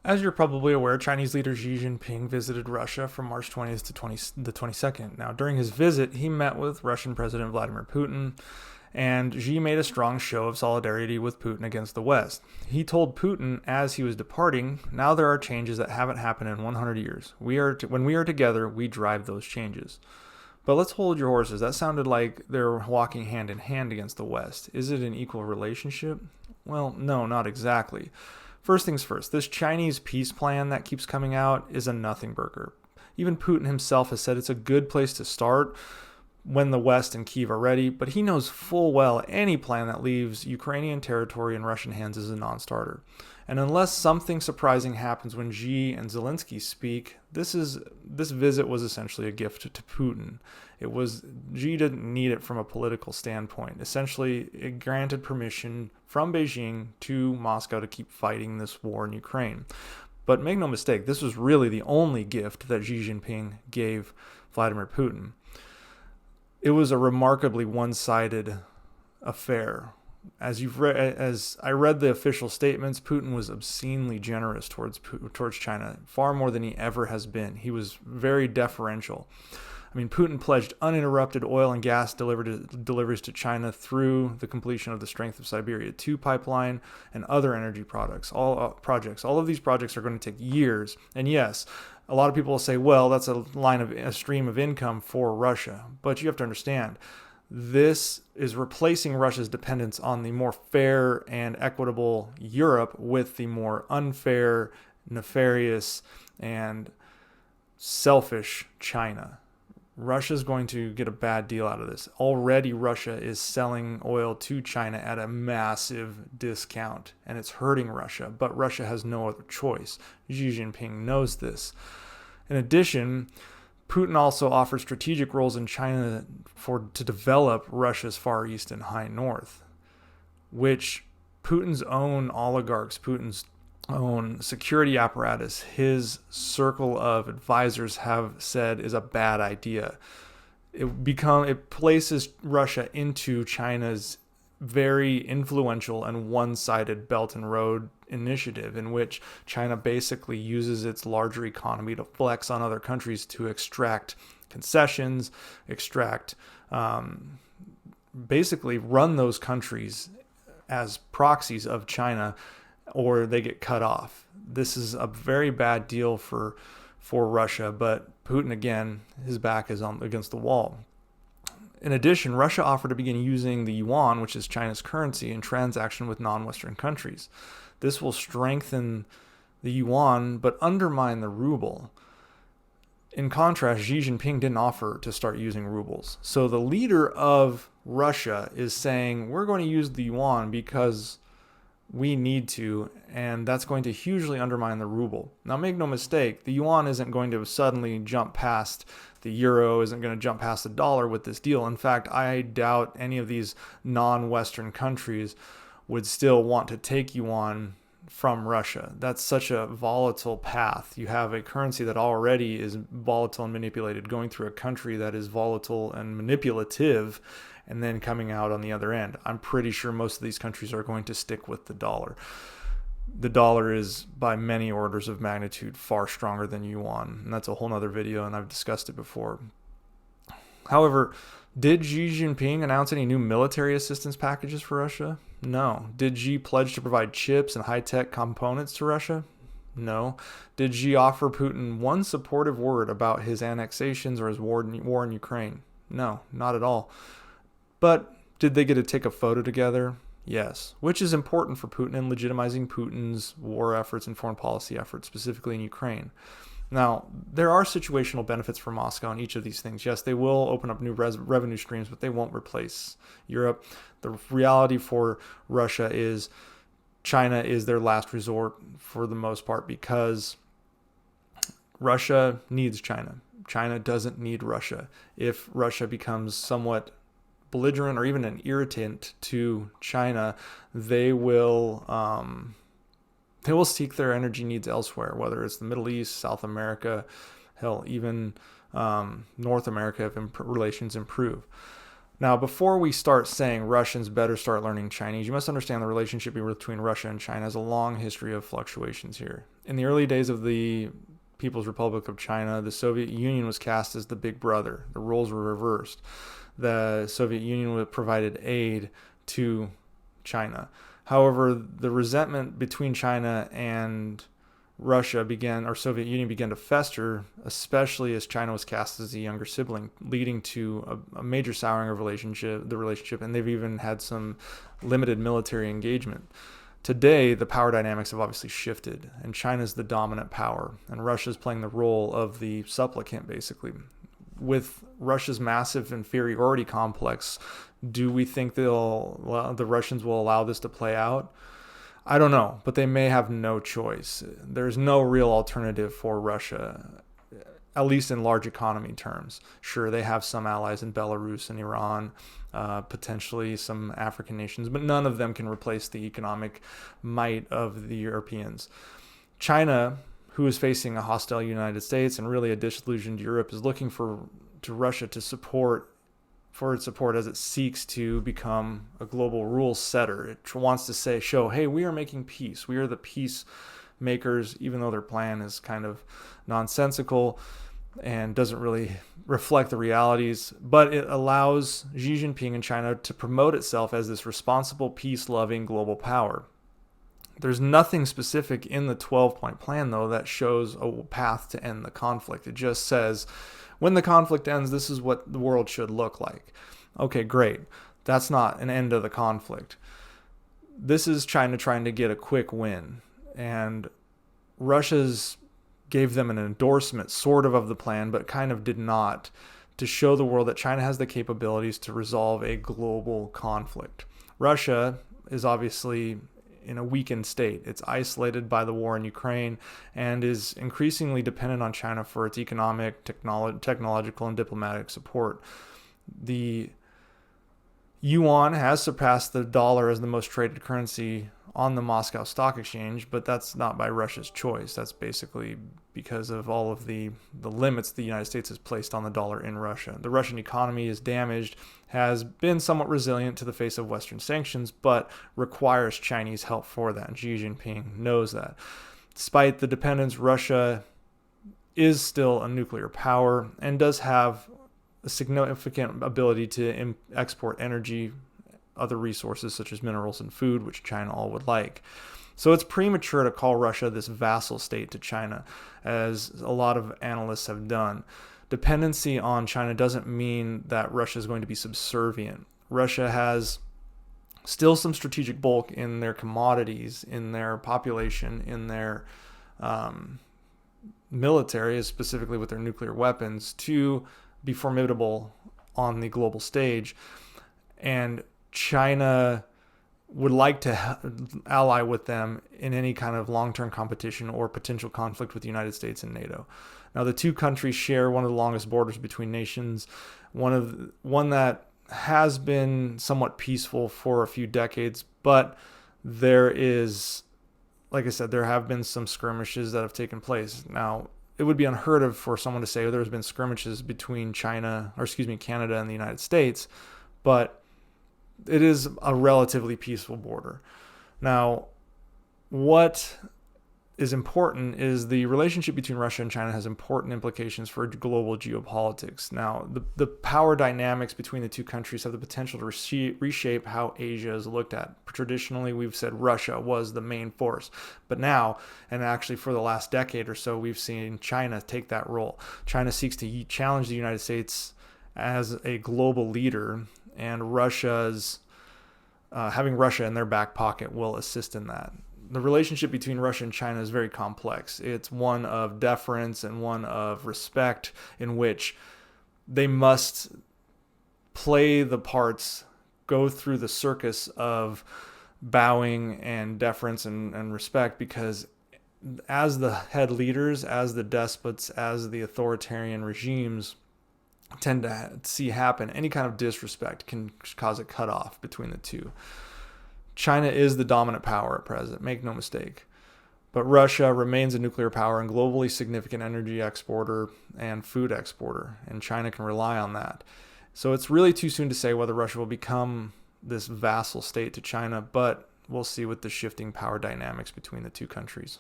As you're probably aware, Chinese leader Xi Jinping visited Russia from March 20th to the 22nd. Now, during his visit, he met with Russian President Vladimir Putin, and Xi made a strong show of solidarity with Putin against the West. He told Putin as he was departing, "Now there are changes that haven't happened in 100 years. When we are together, we drive those changes." But let's hold your horses. That sounded like they're walking hand in hand against the West. Is it an equal relationship? Well, no, not exactly. First things first, this Chinese peace plan that keeps coming out is a nothing burger. Even Putin himself has said it's a good place to start when the West and Kyiv are ready, but he knows full well any plan that leaves Ukrainian territory in Russian hands is a non-starter. And unless something surprising happens when Xi and Zelensky speak, this visit was essentially a gift to Putin. Xi didn't need it from a political standpoint. Essentially, it granted permission from Beijing to Moscow to keep fighting this war in Ukraine. But make no mistake, this was really the only gift that Xi Jinping gave Vladimir Putin. It was a remarkably one-sided affair. As I read the official statements, Putin was obscenely generous towards China, far more than he ever has been. He was very deferential. I mean, Putin pledged uninterrupted oil and gas deliveries to China through the completion of the Strength of Siberia 2 pipeline and other energy projects. All of these projects are going to take years. And yes, a lot of people will say, well, that's a stream of income for Russia. But you have to understand, this is replacing Russia's dependence on the more fair and equitable Europe with the more unfair, nefarious, and selfish China. Russia's going to get a bad deal out of this. Already, Russia is selling oil to China at a massive discount, and it's hurting Russia, but Russia has no other choice. Xi Jinping knows this. In addition, Putin also offered strategic roles in China to develop Russia's Far East and High North, which Putin's own oligarchs, Putin's own security apparatus, his circle of advisors have said is a bad idea. It places Russia into China's very influential and one-sided Belt and Road initiative, in which China basically uses its larger economy to flex on other countries to extract concessions, basically run those countries as proxies of China, or they get cut off. This is a very bad deal for Russia, but Putin, again, his back is against the wall. In addition, Russia offered to begin using the Yuan, which is China's currency, in transaction with non-Western countries. This will strengthen the Yuan, but undermine the ruble. In contrast, Xi Jinping didn't offer to start using rubles. So the leader of Russia is saying, we're going to use the Yuan because we need to, and that's going to hugely undermine the ruble. Now, make no mistake, the yuan isn't going to suddenly jump past the euro, isn't going to jump past the dollar with this deal. In fact, I doubt any of these non-Western countries would still want to take yuan from Russia. That's such a volatile path. You have a currency that already is volatile and manipulated, going through a country that is volatile and manipulative, and then coming out on the other end. I'm pretty sure most of these countries are going to stick with the dollar. The dollar is, by many orders of magnitude, far stronger than yuan, and that's a whole nother video, and I've discussed it before. However, did Xi Jinping announce any new military assistance packages for Russia? No. Did Xi pledge to provide chips and high-tech components to Russia? No. Did Xi offer Putin one supportive word about his annexations or his war in Ukraine? No, not at all. But did they get to take a photo together? Yes, which is important for Putin in legitimizing Putin's war efforts and foreign policy efforts, specifically in Ukraine. Now, there are situational benefits for Moscow in each of these things. Yes, they will open up new revenue streams, but they won't replace Europe. The reality for Russia is China is their last resort for the most part, because Russia needs China. China doesn't need Russia. If Russia becomes somewhat belligerent or even an irritant to China, they will seek their energy needs elsewhere, whether it's the Middle East, South America, hell, even North America, if relations improve. Now, before we start saying Russians better start learning Chinese, you must understand the relationship between Russia and China has a long history of fluctuations here. In the early days of the People's Republic of China, the Soviet Union was cast as the big brother. The roles were reversed. The Soviet Union provided aid to China. However, the resentment between China and Soviet Union began to fester, especially as China was cast as a younger sibling, leading to a major souring of the relationship, and they've even had some limited military engagement. Today, the power dynamics have obviously shifted, and China's the dominant power, and Russia's playing the role of the supplicant, basically. With Russia's massive inferiority complex, do we think the Russians will allow this to play out? I don't know, but they may have no choice. There's no real alternative for Russia, at least in large economy terms. Sure, they have some allies in Belarus and Iran, potentially some African nations, but none of them can replace the economic might of the Europeans. China, who is facing a hostile United States and really a disillusioned Europe, is looking to Russia its support as it seeks to become a global rule setter. It wants to show, hey, we are making peace. We are the peacemakers, even though their plan is kind of nonsensical and doesn't really reflect the realities. But it allows Xi Jinping and China to promote itself as this responsible, peace-loving global power. There's nothing specific in the 12-point plan, though, that shows a path to end the conflict. It just says, when the conflict ends, this is what the world should look like. Okay, great. That's not an end of the conflict. This is China trying to get a quick win. And Russia's gave them an endorsement, sort of the plan, but kind of did not, to show the world that China has the capabilities to resolve a global conflict. Russia is obviously in a weakened state. It's isolated by the war in Ukraine and is increasingly dependent on China for its economic, technological, and diplomatic support. The Yuan has surpassed the dollar as the most traded currency on the Moscow Stock Exchange, but that's not by Russia's choice. That's basically because of all of the limits the United States has placed on the dollar in Russia. The Russian economy is damaged, has been somewhat resilient to the face of Western sanctions, but requires Chinese help for that, and Xi Jinping knows that. Despite the dependence, Russia is still a nuclear power and does have a significant ability to export energy, other resources such as minerals and food, which China all would like. So it's premature to call Russia this vassal state to China, as a lot of analysts have done. Dependency on China doesn't mean that Russia is going to be subservient. Russia has still some strategic bulk in their commodities, in their population, in their military, specifically with their nuclear weapons, to be formidable on the global stage. And China would like to ally with them in any kind of long-term competition or potential conflict with the United States and NATO. Now, the two countries share one of the longest borders between nations, one that has been somewhat peaceful for a few decades, but there is, like I said, there have been some skirmishes that have taken place. Now, it would be unheard of for someone to say, there's been skirmishes between Canada and the United States, but it is a relatively peaceful border. Now, what is important is the relationship between Russia and China has important implications for global geopolitics. Now, the power dynamics between the two countries have the potential to reshape how Asia is looked at. Traditionally, we've said Russia was the main force, but now, and actually for the last decade or so, we've seen China take that role. China seeks to challenge the United States as a global leader, and having Russia in their back pocket will assist in that. The relationship between Russia and China is very complex. It's one of deference and one of respect, in which they must play the parts, go through the circus of bowing and deference and respect, because as the head leaders, as the despots, as the authoritarian regimes tend to see happen, any kind of disrespect can cause a cutoff between the two. China is the dominant power at present, make no mistake. But Russia remains a nuclear power and globally significant energy exporter and food exporter, and China can rely on that. So it's really too soon to say whether Russia will become this vassal state to China, but we'll see with the shifting power dynamics between the two countries.